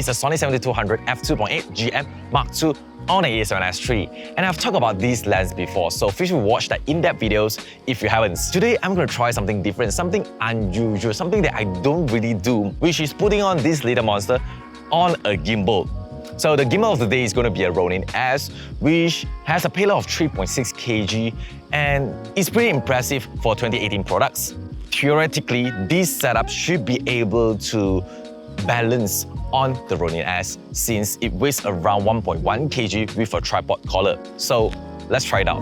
is a Sony 70-200 f2.8 GM Mark II on a A7S III. And I've talked about these lenses before, so feel free to watch the in-depth videos if you haven't. Today, I'm going to try something different, something unusual, something that I don't really do, which is putting on this little monster on a gimbal. So the gimbal of the day is going to be a ronin-s, which has a payload of 3.6 kg and is pretty impressive for 2018 products. Theoretically, this setup should be able to balance on the ronin-s since it weighs around 1.1 kg with a tripod collar. So let's try it out.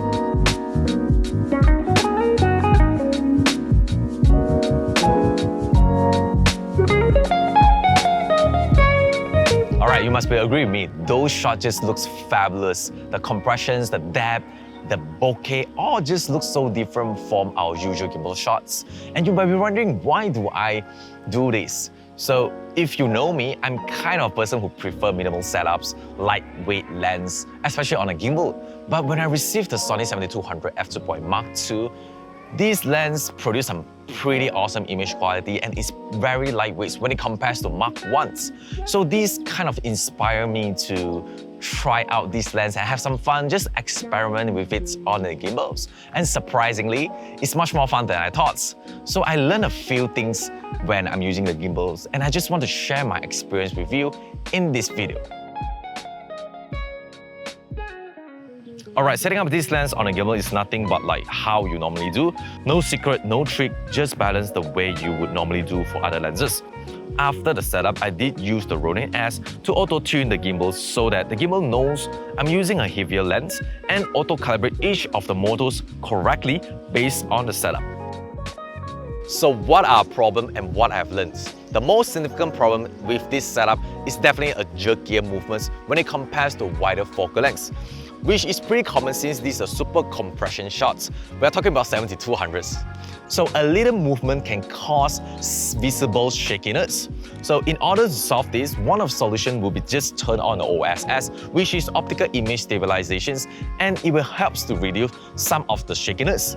Alright, you must be agree with me, those shots just looks fabulous. The compressions, the depth, the bokeh, all just looks so different from our usual gimbal shots. And you might be wondering, why do I do this? So if you know me, I'm kind of a person who prefer minimal setups, lightweight lens, especially on a gimbal. But when I received the Sony 70-200 f2.8 Mark II, this lens produces some pretty awesome image quality and is very lightweight when it compares to Mark I's. So this kind of inspired me to try out this lens and have some fun, just experiment with it on the gimbals. And surprisingly, it's much more fun than I thought. So I learned a few things when I'm using the gimbals, and I just want to share my experience with you in this video. Alright, setting up this lens on a gimbal is nothing but like how you normally do. No secret, no trick, just balance the way you would normally do for other lenses. After the setup, I did use the ronin-s to auto-tune the gimbal so that the gimbal knows I'm using a heavier lens and auto-calibrate each of the models correctly based on the setup. So what are problems and what I've learned? The most significant problem with this setup is definitely a jerk gear movements when it compares to wider focal lengths, which is pretty common since these are super compression shots. We're talking about 70-200s. So a little movement can cause visible shakiness. So in order to solve this, one of the solutions will be just turn on the OSS, which is optical image stabilizations, and it will help to reduce some of the shakiness.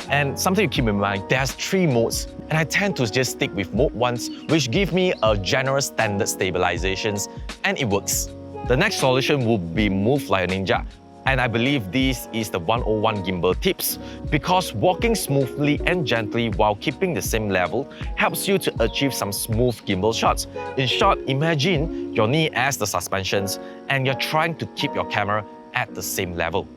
And something to keep in mind, there's 3 modes, and I tend to just stick with mode 1, which give me a general standard stabilizations, and it works. The next solution will be move like a ninja. And I believe this is the 101 gimbal tips, because walking smoothly and gently while keeping the same level helps you to achieve some smooth gimbal shots. In short, imagine your knee as the suspensions and you're trying to keep your camera at the same level.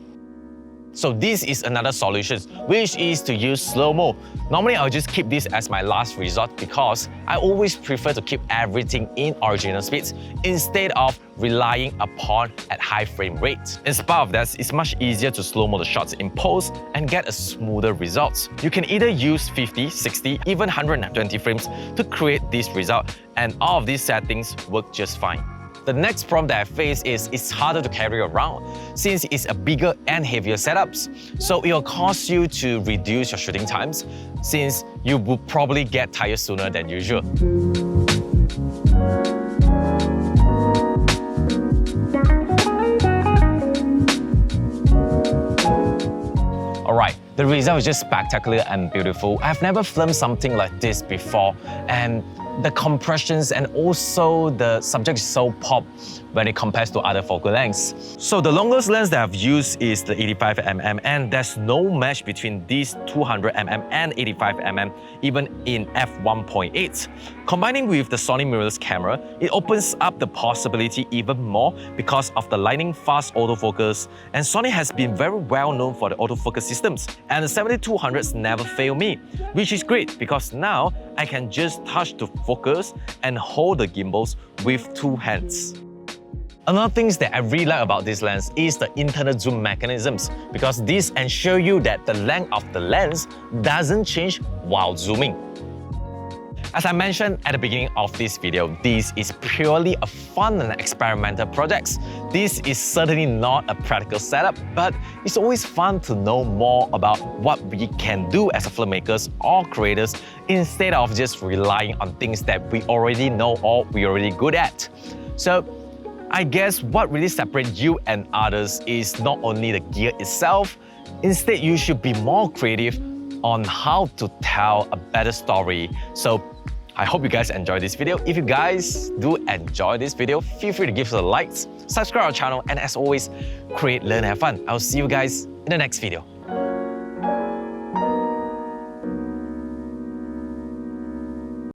So this is another solution, which is to use slow-mo. Normally, I'll just keep this as my last resort because I always prefer to keep everything in original speeds instead of relying upon at high frame rate. In spite of that, it's much easier to slow-mo the shots in post and get a smoother result. You can either use 50, 60, even 120 frames to create this result, and all of these settings work just fine. The next problem that I face is it's harder to carry around since it's a bigger and heavier setups. So it will cause you to reduce your shooting times since you will probably get tired sooner than usual. Alright, the result is just spectacular and beautiful. I've never filmed something like this before, and the compressions and also the subject is so pop when it compares to other focal lengths. So the longest lens that I've used is the 85mm, and there's no match between these 200mm and 85mm even in f1.8. Combining with the Sony mirrorless camera, it opens up the possibility even more because of the lightning fast autofocus, and Sony has been very well known for the autofocus systems, and the 70-200s never fail me, which is great because now I can just touch to focus and hold the gimbals with 2 hands. Another thing that I really like about this lens is the internal zoom mechanisms, because this ensures you that the length of the lens doesn't change while zooming. As I mentioned at the beginning of this video, this is purely a fun and experimental project. This is certainly not a practical setup, but it's always fun to know more about what we can do as filmmakers or creators instead of just relying on things that we already know or we're already good at. So I guess what really separates you and others is not only the gear itself, instead you should be more creative on how to tell a better story. So I hope you guys enjoyed this video. If you guys do enjoy this video, feel free to give us a like, subscribe our channel, and as always, create, learn, have fun. I'll see you guys in the next video.